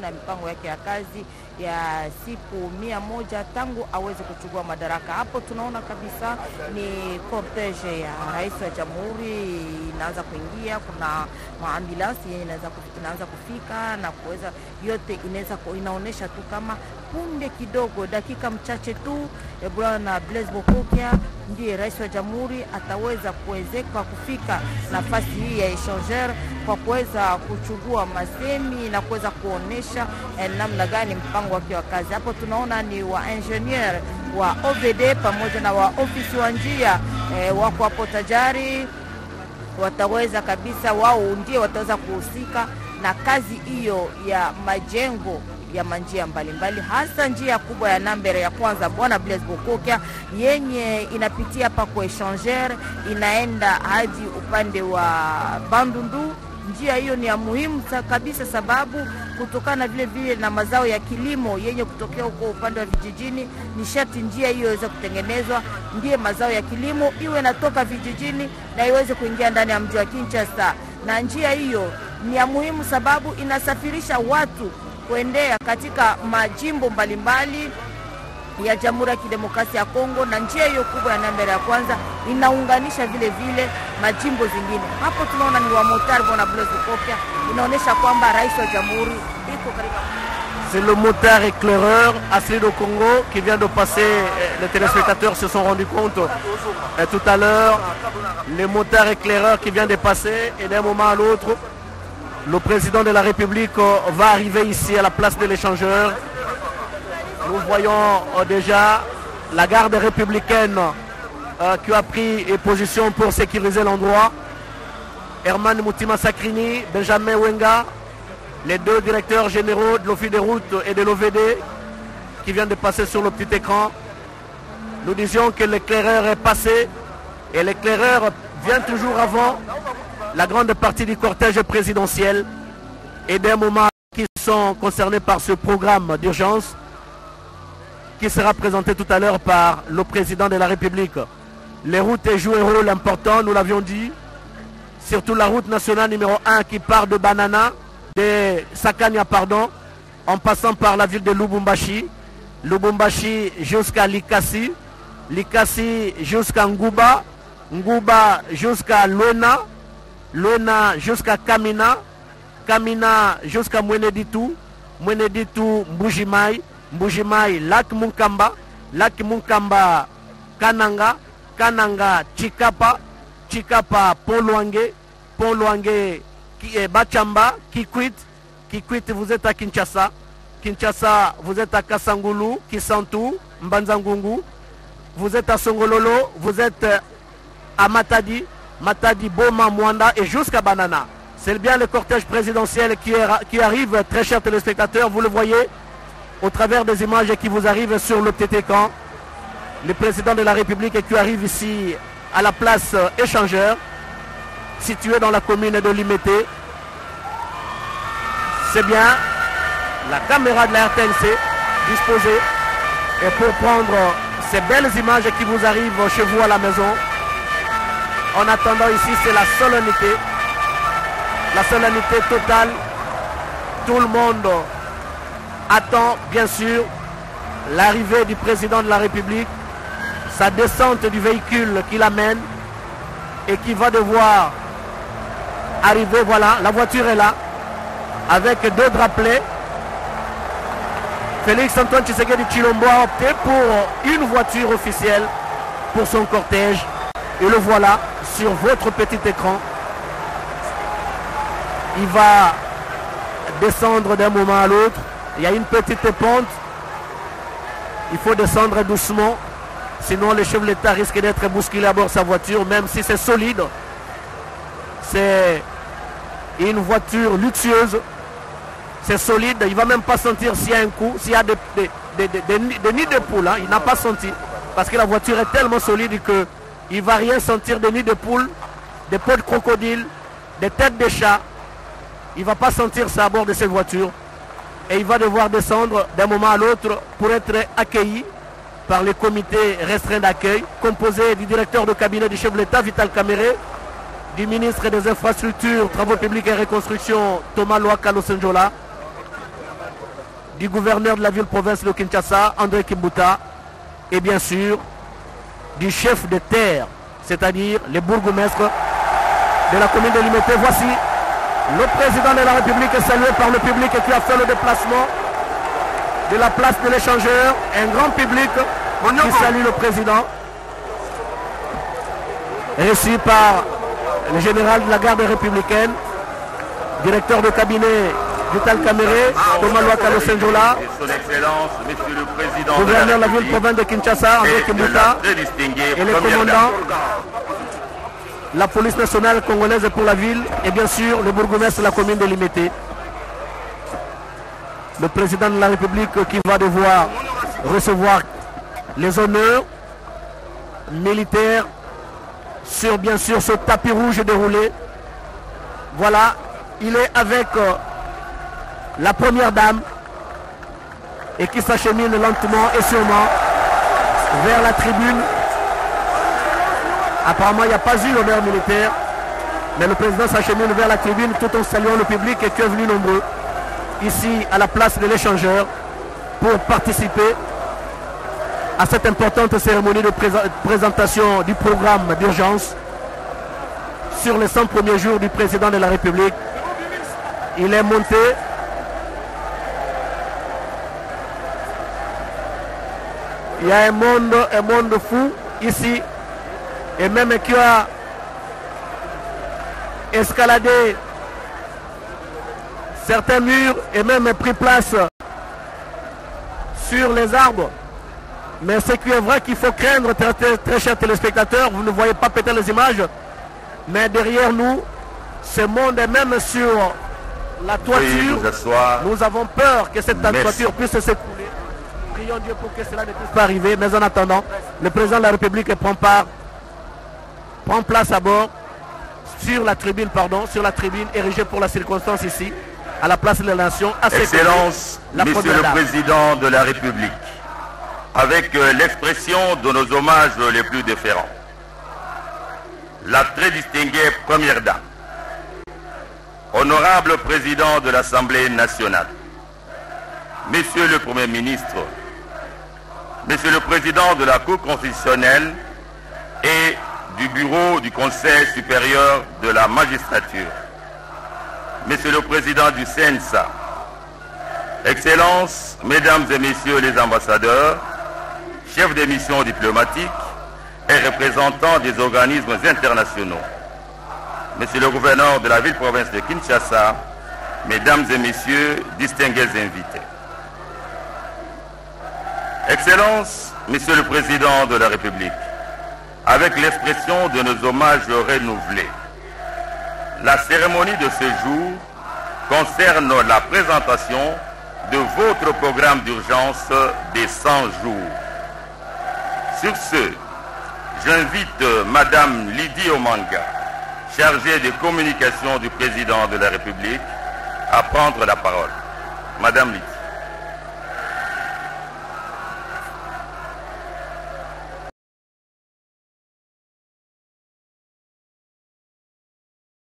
na mipango yake ya kazi ya siku 100 tangu aweze kuchukua madaraka. Hapo tunaona kabisa ni cortege ya rais wa jamhuri inaanza kuingia, kuna maambulansi inaanza kufika na kuweza yote inaonesha tu kama punde kidogo, dakika mchache tu, bwana Blaise Bokokia ndiye rais wa jamhuri ataweza kuwezeka kufika nafasi hii ya échangeur kwa kuweza kuchukua masemi na kuweza kuonesha namna gani mpango wake wa kazi. Hapo tunaona ni wa ingenieur wa OVD pamoja na wa ofisi wa njia wako hapo tayari, wataweza kabisa, wao ndiye wataweza kuhusika na kazi hiyo ya majengo ya manjia mbalimbali, hasa njia kubwa ya nambere ya kwanza bwana Blaise Bokokia yenye inapitia hapa kwa échangeur inaenda hadi upande wa Bandundu. Njia hiyo ni ya muhimu kabisa, sababu kutokana vile vile na mazao ya kilimo yenye kutokea huko upande wa vijijini, ni sharti njia hiyo iweze kutengenezwa, ndiye mazao ya kilimo iwe natoka vijijini na iweze kuingia ndani ya mji wa Kinshasa. Na njia hiyo ni ya muhimu sababu inasafirisha watu kuendea katika majimbo mbalimbali ya Jamhuri ya Kidemokrasia ya Kongo, na njia hiyo kubwa ya nambere ya kwanza inaunganisha vile vile majimbo zingine. Hapo tunaona ni wa motard bwana Blaise Bokokia, inaonesha kwamba rais wa jamhuri iko karibu. C'est le motard éclaireur Asli do Congo qui vient de passer. Les téléspectateurs se sont rendus compte tout à l'heure. Le motard éclaireur qui vient de passer, et d'un moment à l'autre, le président de la République va arriver ici à la place de l'échangeur. Nous voyons déjà la garde républicaine qui a pris position pour sécuriser l'endroit. Herman Moutima Sakrini, Benjamin Wenga, les deux directeurs généraux de l'Office des routes et de l'OVD qui viennent de passer sur le petit écran. Nous disions que l'éclaireur est passé, et l'éclaireur vient toujours avant la grande partie du cortège présidentiel et des moments qui sont concernés par ce programme d'urgence qui sera présenté tout à l'heure par le président de la République. Les routes jouent un rôle important, nous l'avions dit, surtout la route nationale numéro 1 qui part de Banana, de Sakania pardon, en passant par la ville de Lubumbashi, Lubumbashi jusqu'à Likasi, Likasi jusqu'à Nguba, Nguba jusqu'à Luena, Luena jusqu'à Kamina, Kamina jusqu'à Mweneditu, Mweneditu Mbujimai, Mbujimai Lac Munkamba, Lac Munkamba Kananga, Kananga Chikapa, Chikapa Pont-Luange, Pont-Luange Bachamba, Kikwit, Kikwit vous êtes à Kinshasa, Kinshasa vous êtes à Kasangulu, Kisantu, Mbanzangungu, vous êtes à Songololo, vous êtes à Matadi, Matadi, Boma, Mwanda et jusqu'à Banana. C'est bien le cortège présidentiel qui arrive, très chers téléspectateurs, vous le voyez au travers des images qui vous arrivent sur le petit écran. Le président de la République qui arrive ici à la place échangeur, située dans la commune de Limete. C'est bien la caméra de la RTNC disposée et pour prendre ces belles images qui vous arrivent chez vous à la maison. En attendant ici, c'est la solennité totale. Tout le monde attend bien sûr l'arrivée du président de la République, sa descente du véhicule qui l'amène et qui va devoir arriver. Voilà, la voiture est là avec deux drapelets. Félix Antoine Tshisekedi Tshilombo a opté pour une voiture officielle pour son cortège et le voilà sur votre petit écran. Il va descendre d'un moment à l'autre. Il y a une petite pente. Il faut descendre doucement. Sinon, le chef de l'État risque d'être bousculé à bord de sa voiture, même si c'est solide. C'est une voiture luxueuse. C'est solide. Il ne va même pas sentir s'il y a un coup, s'il y a des nids de poules. Hein. Il n'a pas senti. Parce que la voiture est tellement solide qu'il ne va rien sentir de nids de poules, des peaux de crocodile, des têtes de chat. Il ne va pas sentir ça à bord de cette voiture. Et il va devoir descendre d'un moment à l'autre pour être accueilli par le comité restreint d'accueil, composé du directeur de cabinet du chef de l'État, Vital Kamerhe, du ministre des Infrastructures, Travaux publics et Reconstruction, Thomas Loaka Losenjola, du gouverneur de la ville-province de Kinshasa, André Kimbuta, et bien sûr du chef de terre, c'est-à-dire les bourgmestres de la commune de Limete. Voici le président de la République salué par le public qui a fait le déplacement de la place de l'échangeur. Un grand public qui salue le président, reçu par le général de la garde républicaine, directeur de cabinet Vital Kamere, Thomas Loakalo Senjola, Son Excellence, Monsieur le Président gouverneur de la ville-province de Kinshasa, André Kimbuta, et les commandants, la police nationale congolaise pour la ville, et bien sûr le bourgmestre de la commune de Limete. Le président de la République qui va devoir recevoir les honneurs militaires sur bien sûr ce tapis rouge déroulé. Voilà, il est avec la première dame et qui s'achemine lentement et sûrement vers la tribune. Apparemment il n'y a pas eu l'honneur militaire, mais le président s'achemine vers la tribune tout en saluant le public et qui est venu nombreux ici à la place de l'échangeur pour participer à cette importante cérémonie de présentation du programme d'urgence sur les 100 premiers jours du président de la République. Il est monté. Il y a un monde fou ici, et même qui a escaladé certains murs et même pris place sur les arbres. Mais ce qui est vrai qu'il faut craindre, très chers téléspectateurs, vous ne voyez pas peut-être les images, mais derrière nous, ce monde est même sur la toiture. Nous avons peur que cette toiture puisse s'écrouler. Prions Dieu pour que cela ne puisse pas arriver, mais en attendant, le président de la République prend place à bord sur la tribune érigée pour la circonstance ici, à la place de la nation. Excellence, Monsieur le Président de la République, avec l'expression de nos hommages les plus déférents, la très distinguée Première Dame, honorable Président de l'Assemblée nationale, Monsieur le Premier ministre, Monsieur le Président de la Cour constitutionnelle et du Bureau du Conseil supérieur de la magistrature, Monsieur le Président du CNSA, Excellences, Mesdames et Messieurs les ambassadeurs, chefs des missions diplomatiques et représentants des organismes internationaux, Monsieur le Gouverneur de la ville-province de Kinshasa, Mesdames et Messieurs, distingués invités. Excellences, Monsieur le Président de la République, avec l'expression de nos hommages renouvelés, la cérémonie de ce jour concerne la présentation de votre programme d'urgence des 100 jours. Sur ce, j'invite Madame Lydie Omanga, chargée des communications du Président de la République, à prendre la parole. Madame Lydie.